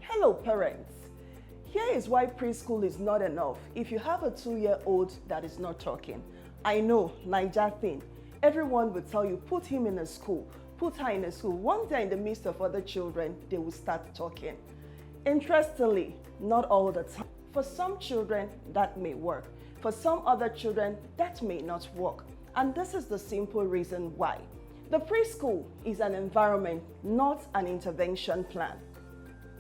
Hello parents, here is why preschool is not enough if you have a 2-year-old that is not talking. I know, Naija thing, everyone will tell you put him in a school, put her in a school. Once they're in the midst of other children, they will start talking. Interestingly, not all the time. For some children, that may work. For some other children, that may not work. And this is the simple reason why. The preschool is an environment, not an intervention plan.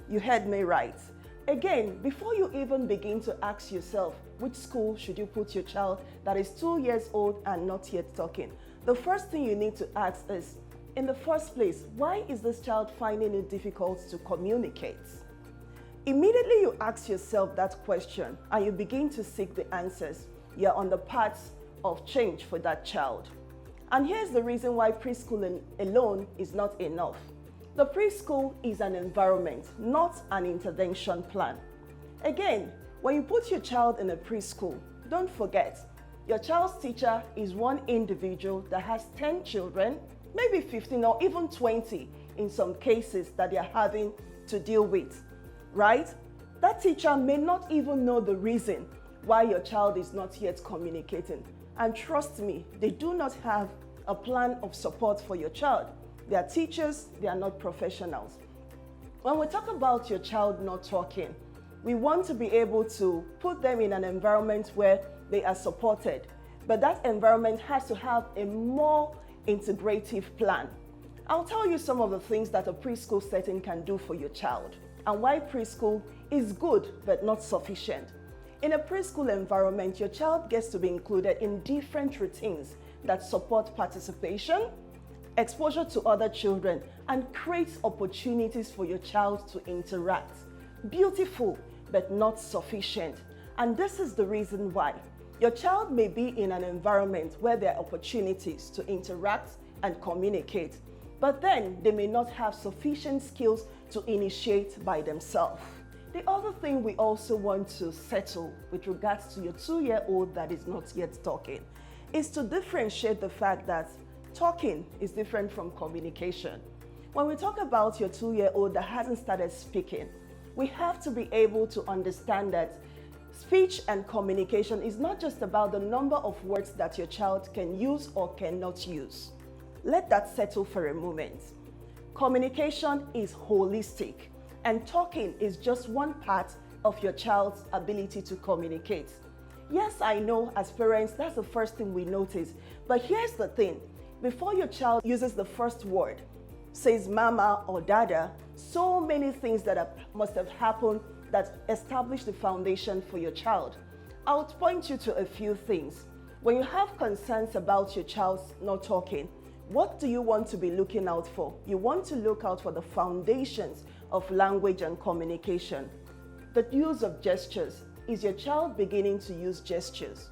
You heard me right. Again, before you even begin to ask yourself, which school should you put your child that is 2 years old and not yet talking? The first thing you need to ask is, in the first place, why is this child finding it difficult to communicate? Immediately you ask yourself that question and you begin to seek the answers, you're on the path of change for that child. And here's the reason why preschool alone is not enough. The preschool is an environment, not an intervention plan. Again, when you put your child in a preschool, don't forget, your child's teacher is one individual that has 10 children, maybe 15 or even 20 in some cases that they are having to deal with, right? That teacher may not even know the reason why your child is not yet communicating. And trust me, they do not have a plan of support for your child. They are teachers, they are not professionals. When we talk about your child not talking, we want to be able to put them in an environment where they are supported. But that environment has to have a more integrative plan. I'll tell you some of the things that a preschool setting can do for your child and why preschool is good but not sufficient. In a preschool environment, your child gets to be included in different routines that support participation, exposure to other children, and creates opportunities for your child to interact. Beautiful, but not sufficient. And this is the reason why. Your child may be in an environment where there are opportunities to interact and communicate, but then they may not have sufficient skills to initiate by themselves. The other thing we also want to settle with regards to your 2-year-old that is not yet talking is to differentiate the fact that talking is different from communication. When we talk about your 2-year-old that hasn't started speaking, we have to be able to understand that speech and communication is not just about the number of words that your child can use or cannot use. Let that settle for a moment. Communication is holistic, and talking is just one part of your child's ability to communicate. Yes, I know as parents, that's the first thing we notice, but here's the thing. Before your child uses the first word, says mama or dada, so many things that must have happened that establish the foundation for your child. I'll point you to a few things. When you have concerns about your child not talking, what do you want to be looking out for? You want to look out for the foundations of language and communication. The use of gestures. Is your child beginning to use gestures?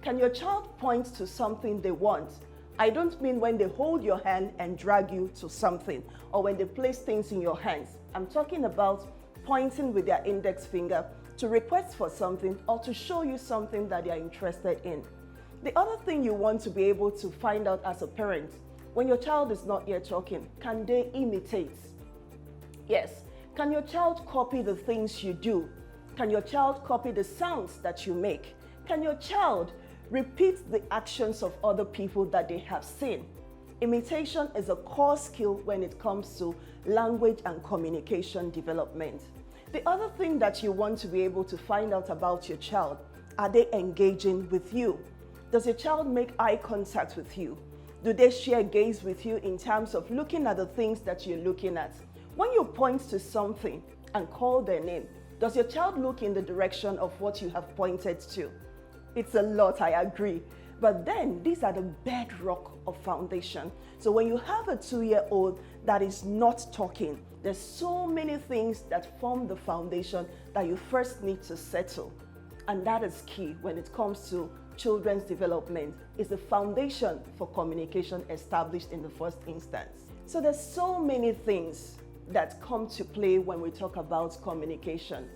Can your child point to something they want? I don't mean when they hold your hand and drag you to something or when they place things in your hands. I'm talking about pointing with their index finger to request for something or to show you something that they are interested in. The other thing you want to be able to find out as a parent, when your child is not yet talking, can they imitate? Yes. Can your child copy the things you do? Can your child copy the sounds that you make? Can your child repeat the actions of other people that they have seen? Imitation is a core skill when it comes to language and communication development. The other thing that you want to be able to find out about your child, are they engaging with you? Does your child make eye contact with you? Do they share gaze with you in terms of looking at the things that you're looking at? When you point to something and call their name, does your child look in the direction of what you have pointed to? It's a lot, I agree. But then these are the bedrock of foundation. So when you have a 2-year-old that is not talking, there's so many things that form the foundation that you first need to settle. And that is key when it comes to children's development, is the foundation for communication established in the first instance. So there's so many things that come to play when we talk about communication.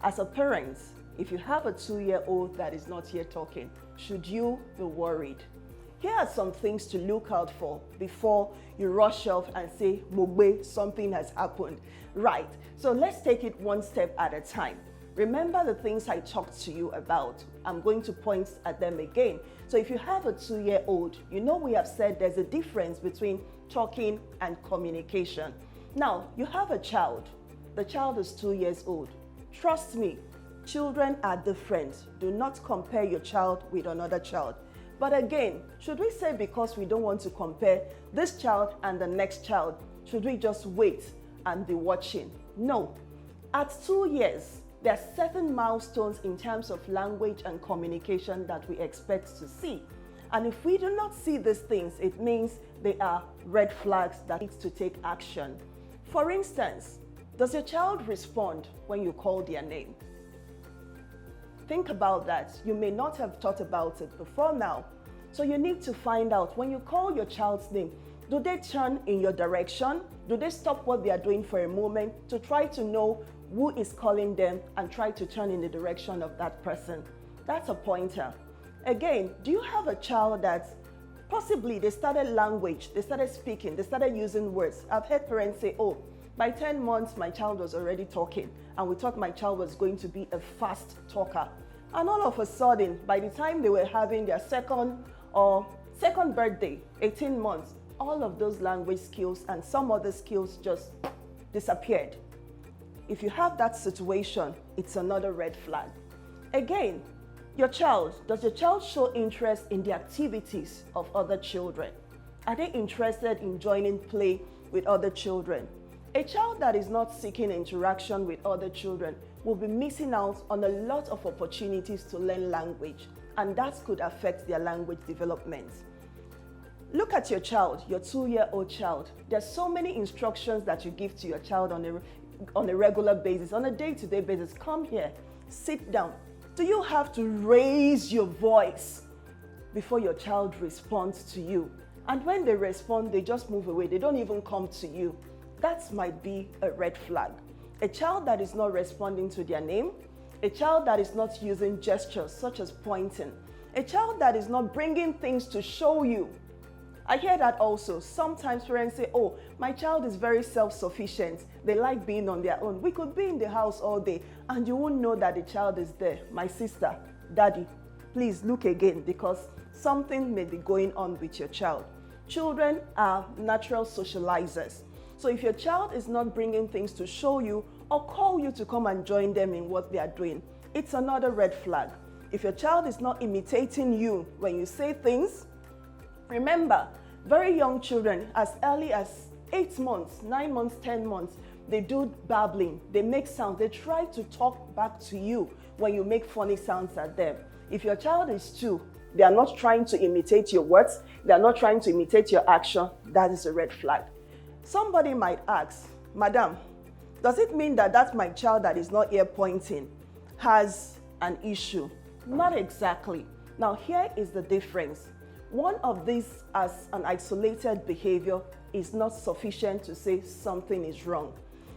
As a parent, if you have a 2-year-old that is not yet talking, should you be worried? here are some things to look out for before you rush off and say, Mogbe, something has happened. Right, so let's take it one step at a time. Remember the things I talked to you about. I'm going to point at them again. So if you have a 2-year-old, you know we have said there's a difference between talking and communication. Now, you have a child. The child is 2 years old. Trust me, children are different. Do not compare your child with another child. But again, should we say because we don't want to compare this child and the next child, should we just wait and be watching? No. At 2 years, there are certain milestones in terms of language and communication that we expect to see. And if we do not see these things, it means they are red flags that need to take action. For instance, does your child respond when you call their name? Think about that. You may not have thought about it before now. So you need to find out when you call your child's name, do they turn in your direction? Do they stop what they are doing for a moment to try to know who is calling them and try to turn in the direction of that person? That's a pointer. Again, do you have a child that possibly they started language, they started speaking, they started using words? I've heard parents say, oh, by 10 months, my child was already talking, and we thought my child was going to be a fast talker. And all of a sudden, by the time they were having their second birthday, 18 months, all of those language skills and some other skills just disappeared. If you have that situation, it's another red flag. Again, does your child show interest in the activities of other children? Are they interested in joining play with other children? A child that is not seeking interaction with other children will be missing out on a lot of opportunities to learn language, and that could affect their language development. Look at your child, your 2-year-old child. There's so many instructions that you give to your child on a regular basis, on a day-to-day basis. Come here, sit down. Do you have to raise your voice before your child responds to you? And when they respond, they just move away. They don't even come to you. That might be a red flag. A child that is not responding to their name, a child that is not using gestures such as pointing, a child that is not bringing things to show you. I hear that also. Sometimes parents say, oh, my child is very self-sufficient. They like being on their own. We could be in the house all day and you won't know that the child is there. My sister, daddy, please look again because something may be going on with your child. Children are natural socializers. So if your child is not bringing things to show you or call you to come and join them in what they are doing, it's another red flag. If your child is not imitating you when you say things, remember, very young children, as early as 8 months, 9 months, 10 months, they do babbling, they make sounds, they try to talk back to you when you make funny sounds at them. If your child is 2, they are not trying to imitate your words, they are not trying to imitate your action, that is a red flag. Somebody might ask, Madam, does it mean that my child that is not ear pointing has an issue? Not exactly. Now here is the difference. One of these as an isolated behavior is not sufficient to say something is wrong.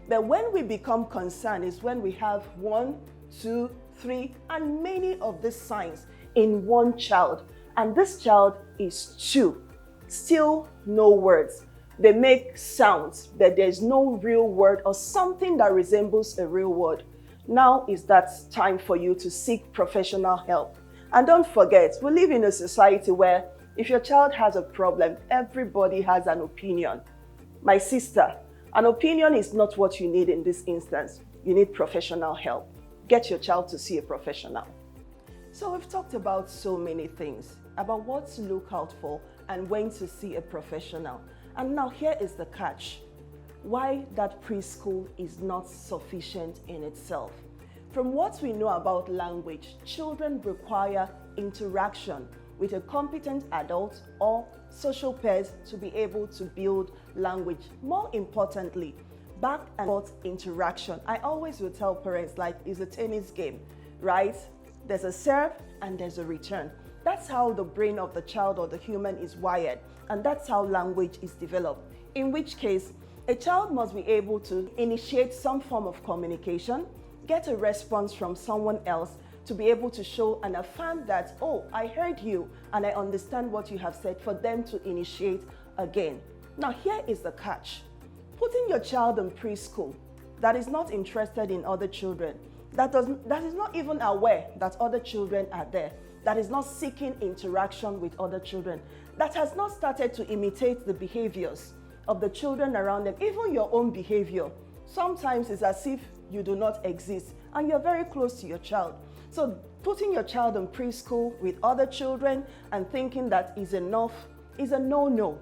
But when we become concerned is when we have 1, 2, 3, and many of these signs in one child. And this child is 2. Still no words. They make sounds, but there's no real word or something that resembles a real word. Now is that time for you to seek professional help. And don't forget, we live in a society where if your child has a problem, everybody has an opinion. My sister, an opinion is not what you need in this instance. You need professional help. Get your child to see a professional. So we've talked about so many things, about what to look out for and when to see a professional. And now here is the catch. Why that preschool is not sufficient in itself. From what we know about language, children require interaction with a competent adult or social peers to be able to build language. More importantly, back and forth interaction. I always will tell parents like it's a tennis game, right? There's a serve and there's a return. That's how the brain of the child or the human is wired, and that's how language is developed. In which case, a child must be able to initiate some form of communication, get a response from someone else, to be able to show and affirm that, oh, I heard you and I understand what you have said, for them to initiate again. Now, here is the catch. Putting your child in preschool that is not interested in other children, that is not even aware that other children are there, that is not seeking interaction with other children, that has not started to imitate the behaviors of the children around them, even your own behavior. Sometimes it's as if you do not exist and you're very close to your child. So putting your child in preschool with other children and thinking that is enough is a no-no.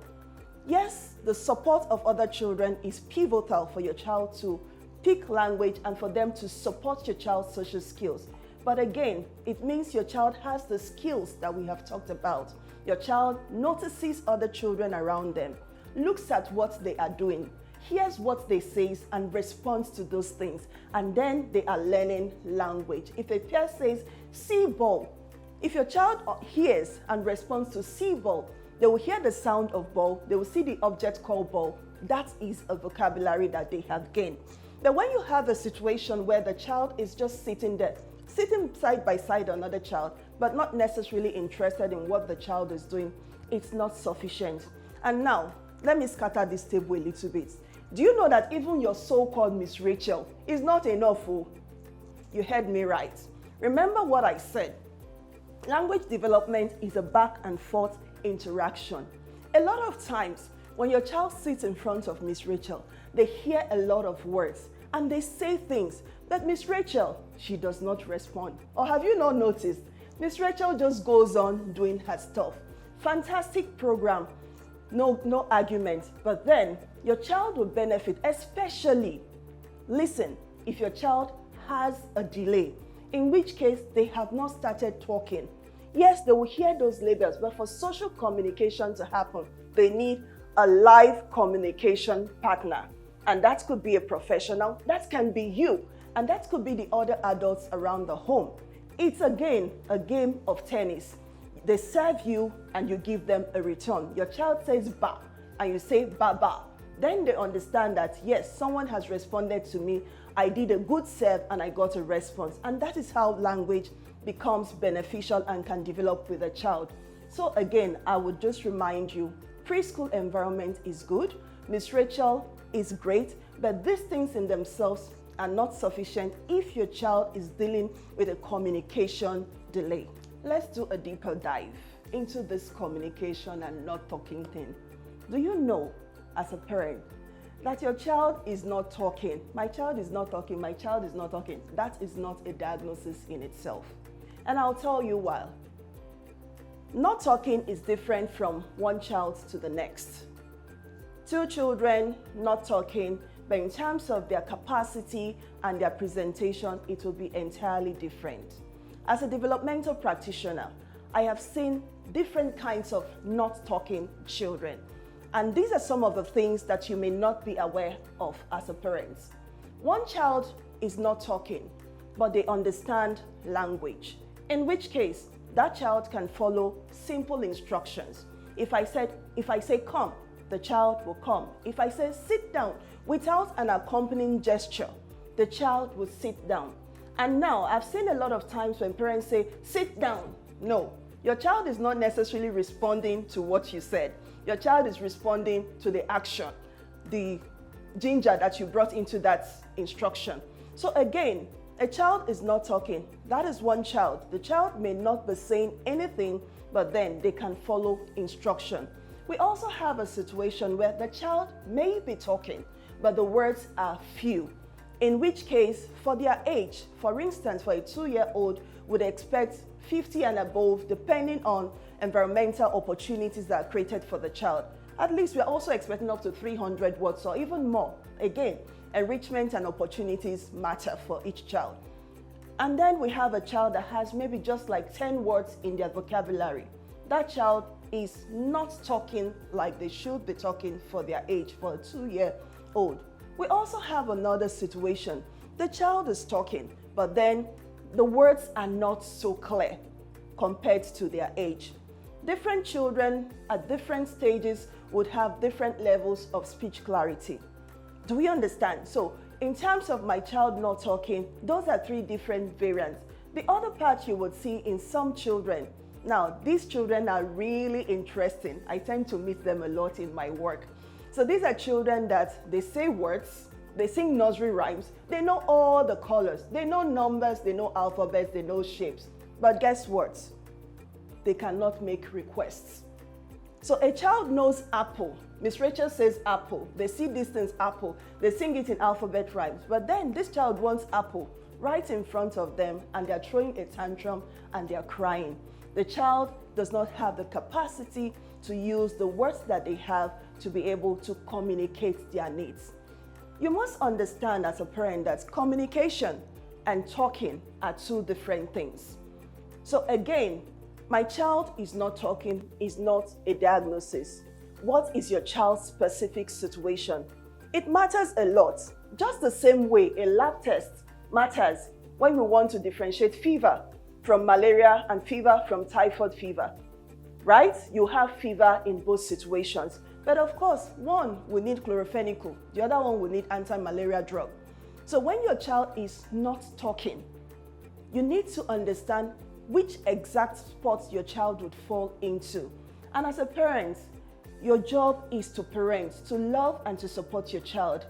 Yes, the support of other children is pivotal for your child to pick language and for them to support your child's social skills. But again, it means your child has the skills that we have talked about. Your child notices other children around them, looks at what they are doing, hears what they say and responds to those things. And then they are learning language. If a peer says, see ball, if your child hears and responds to see ball, they will hear the sound of ball, they will see the object called ball. That is a vocabulary that they have gained. But when you have a situation where the child is just sitting there, sitting side by side another child, but not necessarily interested in what the child is doing, it's not sufficient. And now, let me scatter this table a little bit. Do you know that even your so-called Miss Rachel is not enough? Oh, you heard me right. Remember what I said. Language development is a back and forth interaction. A lot of times, when your child sits in front of Miss Rachel, they hear a lot of words and they say things, but Miss Rachel, she does not respond. Or have you not noticed? Miss Rachel just goes on doing her stuff. Fantastic program, no argument. But then your child will benefit, especially, listen, if your child has a delay, in which case they have not started talking. Yes, they will hear those labels, but for social communication to happen, they need a live communication partner. And that could be a professional, that can be you, and that could be the other adults around the home. It's again a game of tennis. They serve you and you give them a return. Your child says ba and you say ba ba. Then they understand that yes, someone has responded to me, I did a good serve and I got a response. And that is how language becomes beneficial and can develop with a child. So again, I would just remind you, preschool environment is good, Miss Rachel is great, but these things in themselves are not sufficient if your child is dealing with a communication delay. Let's do a deeper dive into this communication and not talking thing. Do you know, as a parent, that your child is not talking? My child is not talking, my child is not talking. That is not a diagnosis in itself. And I'll tell you why. Not talking is different from one child to the next. Two children not talking, but in terms of their capacity and their presentation, it will be entirely different. As a developmental practitioner, I have seen different kinds of not talking children. And these are some of the things that you may not be aware of as a parent. One child is not talking, but they understand language, in which case that child can follow simple instructions. If I say come, the child will come. If I say sit down without an accompanying gesture, the child will sit down. And now I've seen a lot of times when parents say sit down. No, your child is not necessarily responding to what you said. Your child is responding to the action, the ginger that you brought into that instruction. So again, a child is not talking. That is one child. The child may not be saying anything, but then they can follow instruction. We also have a situation where the child may be talking, but the words are few. In which case, for their age, for instance, for a 2-year-old, would expect 50 and above, depending on environmental opportunities that are created for the child. At least we're also expecting up to 300 words or even more. Again, enrichment and opportunities matter for each child. And then we have a child that has maybe just like 10 words in their vocabulary. That child is not talking like they should be talking for their age, for a 2-year-old. We also have another situation. The child is talking, but then the words are not so clear compared to their age. Different children at different stages would have different levels of speech clarity. Do we understand? So in terms of my child not talking, those are 3 different variants. The other part you would see in some children. Now, these children are really interesting. I tend to meet them a lot in my work. So these are children that they say words, they sing nursery rhymes, they know all the colors, they know numbers, they know alphabets, they know shapes. But guess what? They cannot make requests. So a child knows apple. Miss Rachel says apple. They see distance apple. They sing it in alphabet rhymes. But then this child wants apple right in front of them, and they're throwing a tantrum and they're crying. The child does not have the capacity to use the words that they have to be able to communicate their needs. You must understand as a parent that communication and talking are two different things. So again, my child is not talking is not a diagnosis. What is your child's specific situation? It matters a lot. Just the same way a lab test matters when we want to differentiate fever from malaria and fever from typhoid fever, right? You have fever in both situations. But of course, one will need chlorophenicol, the other one will need anti-malaria drug. So when your child is not talking, you need to understand which exact spots your child would fall into. And as a parent, your job is to parent, to love and to support your child,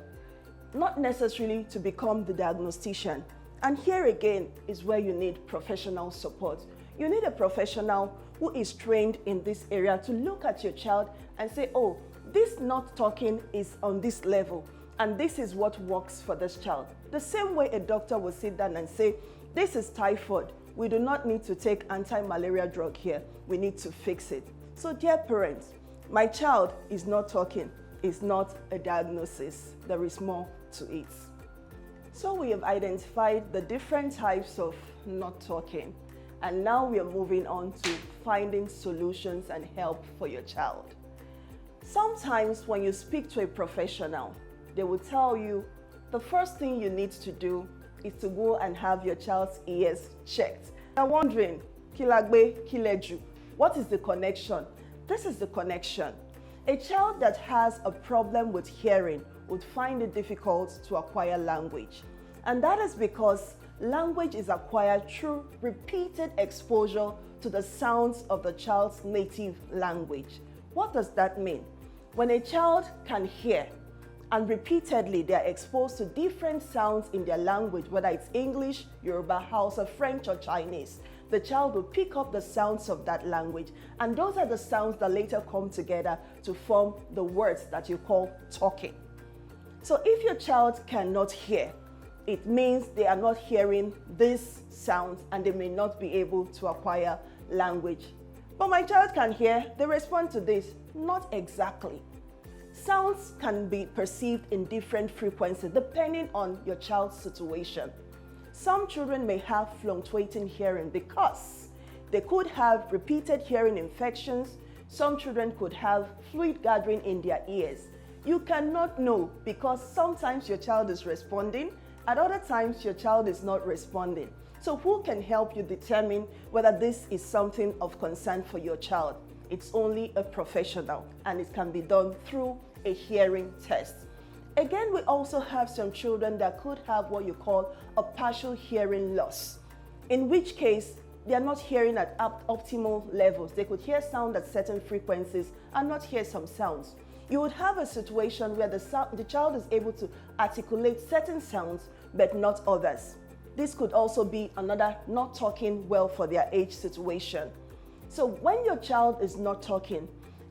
not necessarily to become the diagnostician. And here again is where you need professional support. You need a professional who is trained in this area to look at your child and say, oh, this not talking is on this level, and this is what works for this child. The same way a doctor will sit down and say, this is typhoid. We do not need to take anti-malaria drug here. We need to fix it. So dear parents, my child is not talking. It's not a diagnosis. There is more to it. So we have identified the different types of not talking. And now we are moving on to finding solutions and help for your child. Sometimes when you speak to a professional, they will tell you the first thing you need to do is to go and have your child's ears checked. I'm wondering, Kilagbe, Kileju, what is the connection? This is the connection. A child that has a problem with hearing would find it difficult to acquire language. And that is because language is acquired through repeated exposure to the sounds of the child's native language. What does that mean? When a child can hear, and repeatedly they are exposed to different sounds in their language, whether it's English, Yoruba, Hausa, French, or Chinese, the child will pick up the sounds of that language, and those are the sounds that later come together to form the words that you call talking. So if your child cannot hear, it means they are not hearing these sounds and they may not be able to acquire language. But my child can hear, they respond to this. Not exactly. Sounds can be perceived in different frequencies depending on your child's situation. Some children may have fluctuating hearing because they could have repeated hearing infections. Some children could have fluid gathering in their ears. You cannot know because sometimes your child is responding, at other times your child is not responding. So who can help you determine whether this is something of concern for your child? It's only a professional, and it can be done through a hearing test. Again, we also have some children that could have what you call a partial hearing loss, in which case they are not hearing at optimal levels. They could hear sound at certain frequencies and not hear some sounds. You would have a situation where the child is able to articulate certain sounds but not others. This could also be another not talking well for their age situation. So when your child is not talking,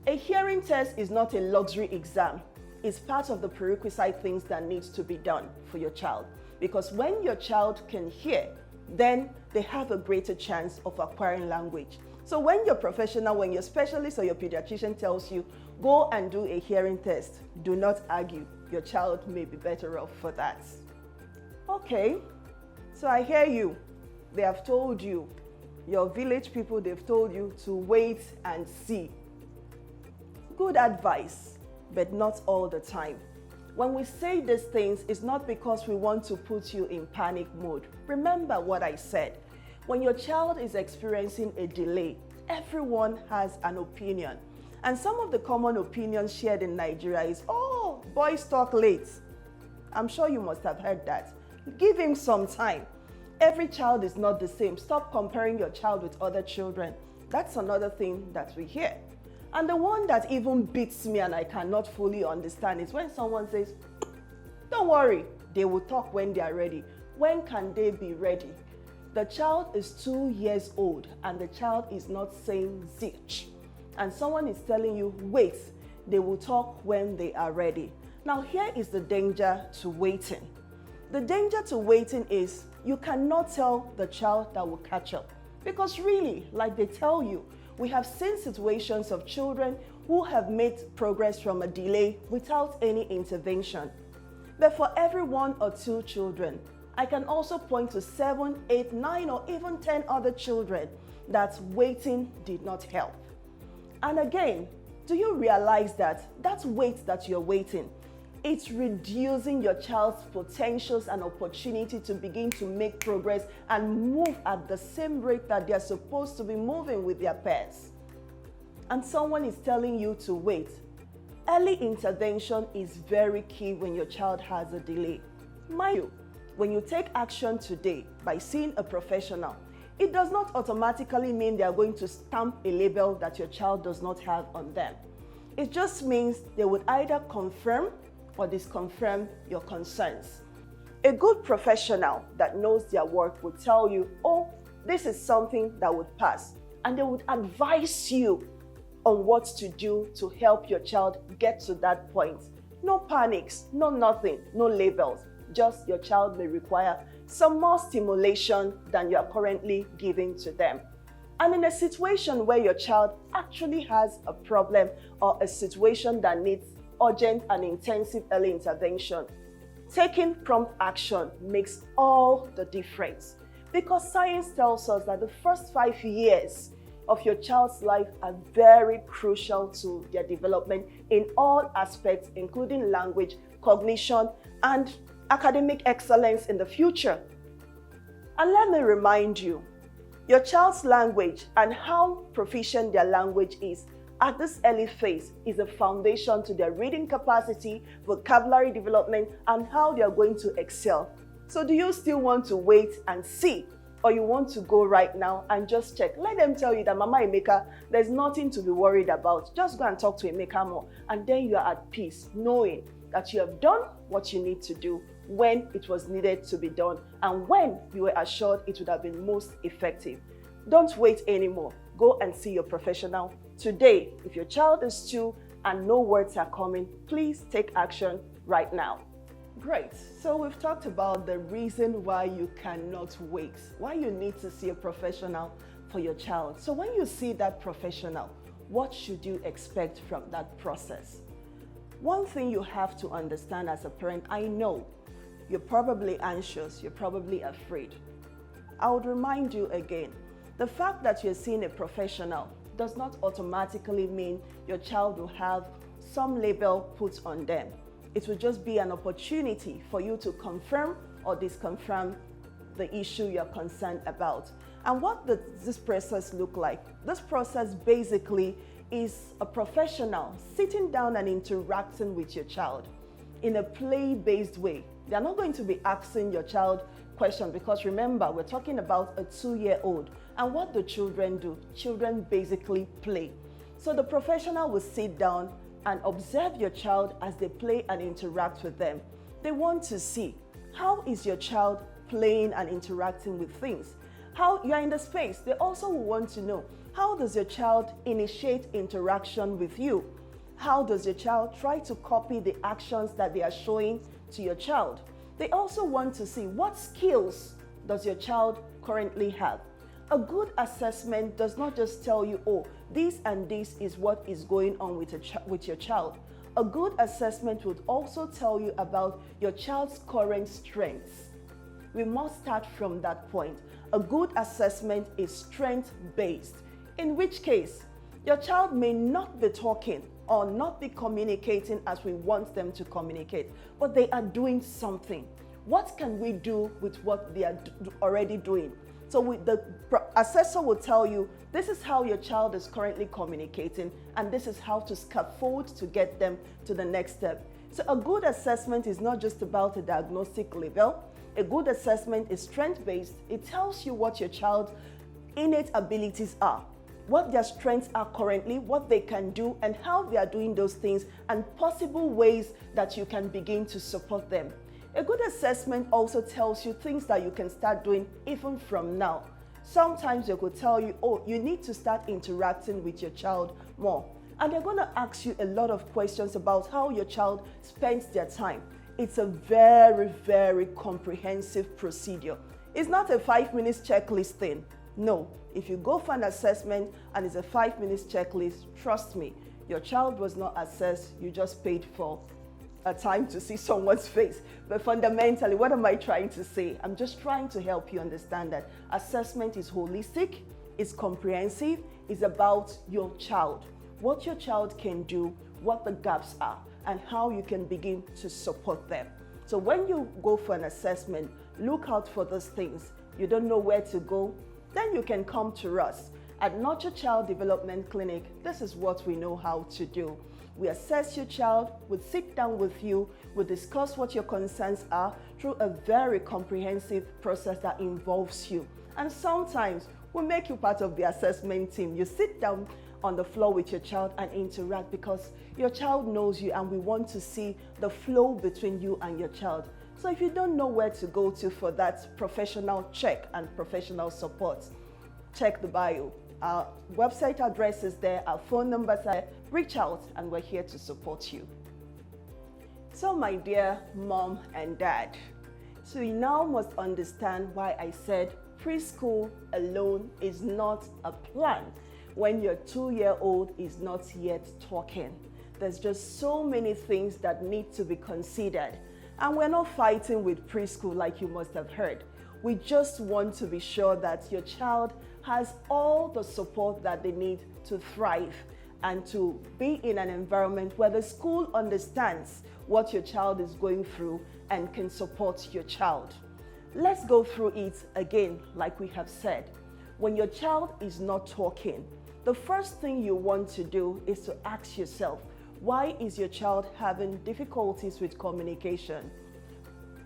a hearing test is not a luxury exam. It's part of the prerequisite things that needs to be done for your child. Because when your child can hear, then they have a greater chance of acquiring language. So when your professional, when your specialist or your pediatrician tells you, go and do a hearing test, do not argue. Your child may be better off for that. Okay, so I hear you. They have told you, your village people, they've told you to wait and see. Good advice, but not all the time. When we say these things, it's not because we want to put you in panic mode. Remember what I said. When your child is experiencing a delay, everyone has an opinion. And some of the common opinions shared in Nigeria is, oh, boys talk late. I'm sure you must have heard that. Give him some time. Every child is not the same. Stop comparing your child with other children. That's another thing that we hear. And the one that even beats me and I cannot fully understand is when someone says, don't worry, they will talk when they are ready. When can they be ready? The child is 2 years old and the child is not saying zilch. And someone is telling you, wait, they will talk when they are ready. Now here is the danger to waiting. The danger to waiting is you cannot tell the child that will catch up. Because really, like they tell you, we have seen situations of children who have made progress from a delay without any intervention. But for every 1 or 2 children, I can also point to 7, 8, 9, or even 10 other children that waiting did not help. And again, do you realize that wait that you're waiting, it's reducing your child's potentials and opportunity to begin to make progress and move at the same rate that they're supposed to be moving with their peers. And someone is telling you to wait. Early intervention is very key when your child has a delay. Mind you, when you take action today by seeing a professional, it does not automatically mean they are going to stamp a label that your child does not have on them. It just means they would either confirm or disconfirm your concerns. A good professional that knows their work would tell you, oh, this is something that would pass, and they would advise you on what to do to help your child get to that point. No panics, no nothing, no labels. Just your child may require some more stimulation than you are currently giving to them. And in a situation where your child actually has a problem or a situation that needs urgent and intensive early intervention, taking prompt action makes all the difference. Because science tells us that the first 5 years of your child's life are very crucial to their development in all aspects, including language, cognition, and academic excellence in the future. And let me remind you, your child's language and how proficient their language is at this early phase is a foundation to their reading capacity, vocabulary development, and how they are going to excel. So do you still want to wait and see? Or you want to go right now and just check? Let them tell you that Mama Emeka, there's nothing to be worried about. Just go and talk to Emeka more. And then you are at peace, knowing that you have done what you need to do when it was needed to be done and when you were assured it would have been most effective. Don't wait anymore. Go and see your professional today. If your child is 2 and no words are coming, please take action right now. Great. So we've talked about the reason why you cannot wait, why you need to see a professional for your child. So when you see that professional, what should you expect from that process? One thing you have to understand as a parent, I know you're probably anxious, you're probably afraid. I would remind you again, the fact that you're seeing a professional does not automatically mean your child will have some label put on them. It will just be an opportunity for you to confirm or disconfirm the issue you're concerned about. And what does this process look like? This process basically is a professional sitting down and interacting with your child in a play-based way. They're not going to be asking your child questions because remember, we're talking about a 2-year-old. And what do children do? Children basically play. So the professional will sit down and observe your child as they play and interact with them. They want to see, how is your child playing and interacting with things? How you are in the space. They also want to know, how does your child initiate interaction with you? How does your child try to copy the actions that they are showing to your child? They also want to see, what skills does your child currently have? A good assessment does not just tell you, oh, this and this is what is going on with your child. A good assessment would also tell you about your child's current strengths. We must start from that point. A good assessment is strength-based, in which case your child may not be talking or not be communicating as we want them to communicate, but they are doing something. What can we do with what they are already doing? So the assessor will tell you, this is how your child is currently communicating, and this is how to scaffold to get them to the next step. So a good assessment is not just about a diagnostic label. A good assessment is strength-based. It tells you what your child's innate abilities are, what their strengths are currently, what they can do, and how they are doing those things, and possible ways that you can begin to support them. A good assessment also tells you things that you can start doing even from now. Sometimes they could tell you, oh, you need to start interacting with your child more. And they're going to ask you a lot of questions about how your child spends their time. It's a very, very comprehensive procedure. It's not a 5 minutes checklist thing. No, if you go for an assessment and it's a 5 minutes checklist, trust me, your child was not assessed, you just paid for a time to see someone's face. But fundamentally, what am I trying to say? I'm just trying to help you understand that assessment is holistic, it's comprehensive, it's about your child, what your child can do, what the gaps are, and how you can begin to support them. So when you go for an assessment, look out for those things. You don't know where to go, then you can come to us. At Nurture Child Development Clinic, this is what we know how to do. We assess your child, we sit down with you, we discuss what your concerns are through a very comprehensive process that involves you. And sometimes we make you part of the assessment team. You sit down on the floor with your child and interact because your child knows you, and we want to see the flow between you and your child. So if you don't know where to go to for that professional check and professional support, check the bio. Our website address is there, our phone numbers are there. Reach out and we're here to support you. So my dear mom and dad, so you now must understand why I said preschool alone is not a plan when your 2-year-old is not yet talking. There's just so many things that need to be considered. And we're not fighting with preschool like you must have heard. We just want to be sure that your child has all the support that they need to thrive and to be in an environment where the school understands what your child is going through and can support your child. Let's go through it again, like we have said. When your child is not talking, the first thing you want to do is to ask yourself, why is your child having difficulties with communication?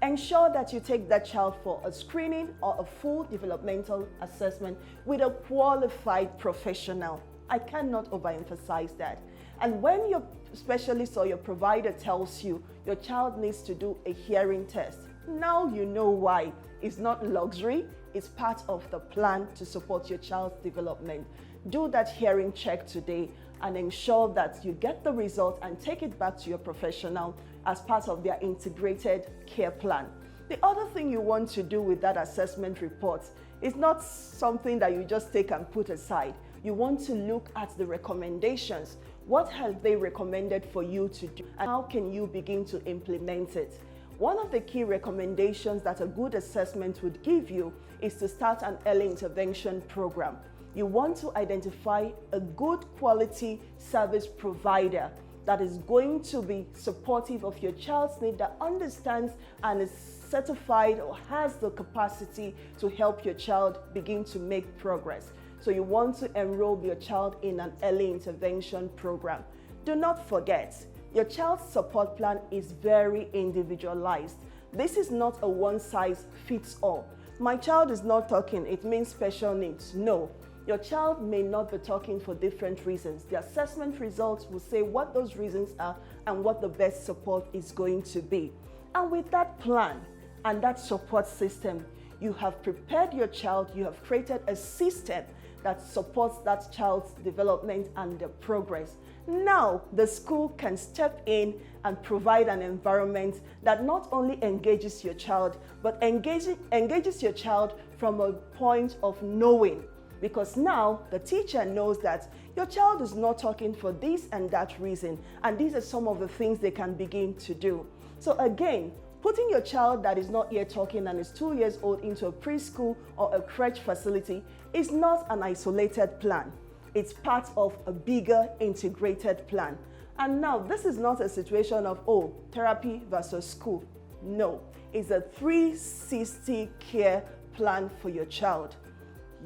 Ensure that you take that child for a screening or a full developmental assessment with a qualified professional. I cannot overemphasize that. And when your specialist or your provider tells you your child needs to do a hearing test, now you know why. It's not luxury, it's part of the plan to support your child's development. Do that hearing check today and ensure that you get the result and take it back to your professional as part of their integrated care plan. The other thing you want to do with that assessment report is not something that you just take and put aside. You want to look at the recommendations. What have they recommended for you to do, and how can you begin to implement it? One of the key recommendations that a good assessment would give you is to start an early intervention program. You want to identify a good quality service provider that is going to be supportive of your child's need, that understands and is certified or has the capacity to help your child begin to make progress. So you want to enroll your child in an early intervention program. Do not forget, your child's support plan is very individualized. This is not a one-size-fits-all. My child is not talking, it means special needs. No. Your child may not be talking for different reasons. The assessment results will say what those reasons are and what the best support is going to be. And with that plan and that support system, you have prepared your child, you have created a system that supports that child's development and their progress. Now, the school can step in and provide an environment that not only engages your child, but engages your child from a point of knowing. Because now the teacher knows that your child is not talking for this and that reason, and these are some of the things they can begin to do. So again, putting your child that is not yet talking and is 2 years old into a preschool or a crèche facility is not an isolated plan. It's part of a bigger integrated plan. And now this is not a situation of, oh, therapy versus school. No, it's a 360 care plan for your child.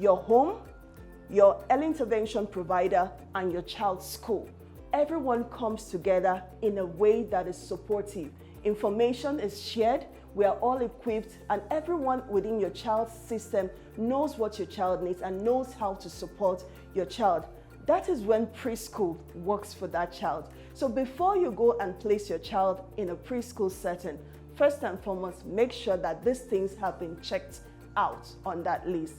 Your home, your early intervention provider, and your child's school. Everyone comes together in a way that is supportive, Information is shared, we are all equipped, and everyone within your child's system knows what your child needs and knows how to support your child. That is when preschool works for that child. So before you go and place your child in a preschool setting, first and foremost, make sure that these things have been checked out on that list.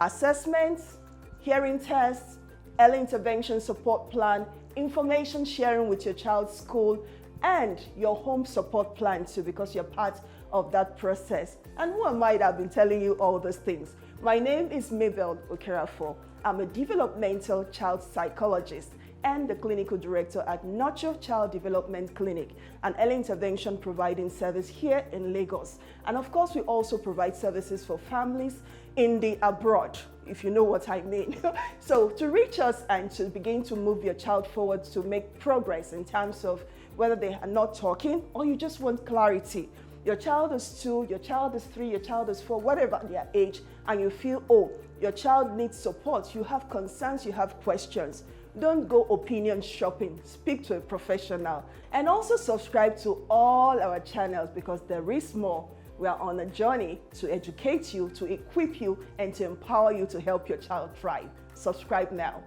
Assessments, hearing tests, early intervention support plan, information sharing with your child's school, and your home support plan too, because you're part of that process. And who am I that I've been telling you all those things? My name is Mabel Okerafo. I'm a developmental child psychologist and the clinical director at Nurture Child Development Clinic, an early intervention providing service here in Lagos. And of course, we also provide services for families in the abroad, if you know what I mean. So to reach us and to begin to move your child forward to make progress in terms of whether they are not talking or you just want clarity. Your child is 2, your child is 3, your child is 4, whatever their age, and you feel, oh, your child needs support, you have concerns, you have questions. Don't go opinion shopping, speak to a professional. And also subscribe to all our channels because there is more. We are on a journey to educate you, to equip you, and to empower you to help your child thrive. Subscribe now.